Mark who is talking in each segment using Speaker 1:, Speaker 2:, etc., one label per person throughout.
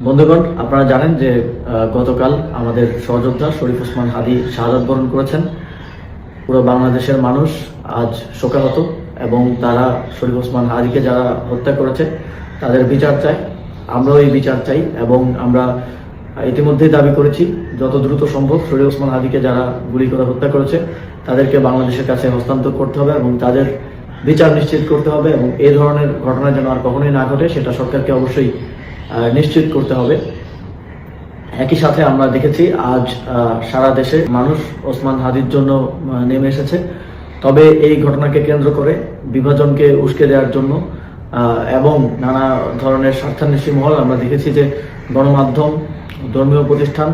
Speaker 1: বন্ধুগণ, আপনারা জানেন যে গতকাল আমাদের সহযোদ্ধা শরীফ ওসমান হাদী শাহাদাত বরণ করেছেন। পুরো বাংলাদেশের মানুষ আজ শোকাহত এবং তারা শরীফ ওসমান হাদীকে যারা হত্যা করেছে তাদের বিচার চায়। আমরাও এই বিচার চাই এবং আমরা ইতিমধ্যেই দাবি করেছি যত দ্রুত সম্ভব শরীফ ওসমান হাদীকে যারা গুলি করে হত্যা করেছে তাদেরকে বাংলাদেশের কাছে হস্তান্তর করতে হবে এবং তাদের বিচার নিশ্চিত করতে হবে এবং এই ধরনের ঘটনা যেন আর কখনোই না ঘটে সেটা সরকারকে অবশ্যই নিশ্চিত করতে হবে। একই সাথে আমরা দেখেছি আজ সারা দেশে মানুষ ওসমান হাদীর জন্য নেমে এসেছে। তবে এই ঘটনাকে কেন্দ্র করে বিভাজনকে উস্কে দেওয়ার জন্য এবং নানা ধরনের স্বার্থান্বেষী মহল আমরা দেখেছি যে গণমাধ্যম, ধর্মীয় প্রতিষ্ঠান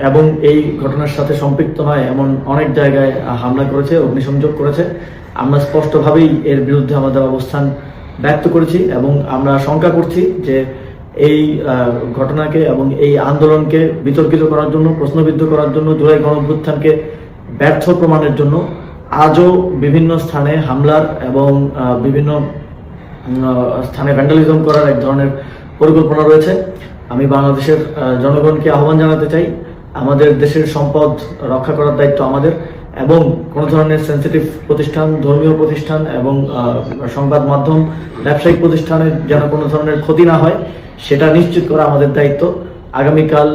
Speaker 1: এবং এই ঘটনার সাথে সম্পৃক্ত নয় এমন অনেক জায়গায় হামলা করেছে, অগ্নিসংযোগ করেছে। আমরা স্পষ্টভাবেই এর বিরুদ্ধে আমাদের অবস্থান ব্যক্ত করেছি এবং আমরা শঙ্কা করছি যে এই ঘটনাকে এবং এই আন্দোলনকে বিতর্কিত করার জন্য, প্রশ্নবিদ্ধ করার জন্য, জুলাই গণঅভ্যুত্থানকে ব্যর্থ প্রমাণের জন্য আজও বিভিন্ন স্থানে হামলার এবং বিভিন্ন স্থানে ভ্যান্ডালিজম করার এক ধরনের পরিকল্পনা রয়েছে। আমি বাংলাদেশের জনগণকে আহ্বান জানাতে চাই, আমাদের দেশের সম্পদ রক্ষা করার দায়িত্ব আমাদের এবং কোনো ধরনের সেন্সিটিভ প্রতিষ্ঠান, ধর্মীয় প্রতিষ্ঠান এবং সংবাদ মাধ্যম, ব্যবসায়িক প্রতিষ্ঠানের যেন কোনো ধরনের ক্ষতি না হয় সেটা নিশ্চিত করা আমাদের দায়িত্ব। আগামীকাল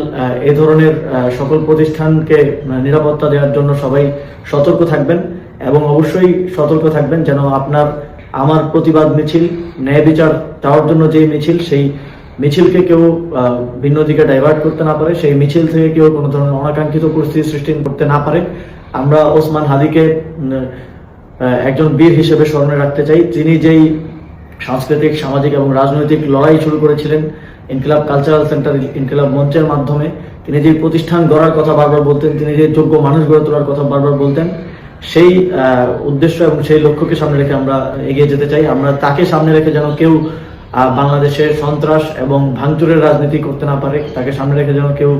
Speaker 1: এ ধরনের সকল প্রতিষ্ঠানকে নিরাপত্তা দেওয়ার জন্য সবাই সতর্ক থাকবেন এবং অবশ্যই সতর্ক থাকবেন যেন আমার প্রতিবাদ মিছিল, ন্যায় বিচার চাওয়ার জন্য যে মিছিল, সেই মিছিলকে কেউ ভিন্ন দিকে ডাইভার্ট করতে না পারে, সেই মিছিল থেকে কেউ কোনো ধরনের অনাকাঙ্ক্ষিত পরিস্থিতি সৃষ্টি করতে না পারে। আমরা ওসমান হাদীকে একজন বীর হিসেবে স্মরণে রাখতে চাই। তিনি যেই সাংস্কৃতিক, সামাজিক এবং রাজনৈতিক লড়াই শুরু করেছিলেন ইনকিলাব কালচারাল সেন্টার, ইনকিলাব মঞ্চের মাধ্যমে, তিনি যে প্রতিষ্ঠান গড়ার কথা বারবার বলতেন, তিনি যে যোগ্য মানুষ গড়ে তোলার কথা বারবার বলতেন, সেই উদ্দেশ্য এবং সেই লক্ষ্যকে সামনে রেখে আমরা এগিয়ে যেতে চাই। আমরা তাকে সামনে রেখে যেন কেউ বাংলাদেশে সন্ত্রাস এবং ভাঙচুরের রাজনীতি করতে না পারে, তাকে সামনে রেখে যেন কেউ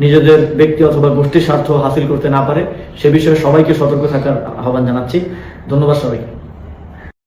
Speaker 1: নিজেদের ব্যক্তি অথবা গোষ্ঠীর স্বার্থ হাসিল করতে না পারে, সে বিষয়ে সবাইকে সতর্ক থাকার আহ্বান জানাচ্ছি। ধন্যবাদ সবাইকে।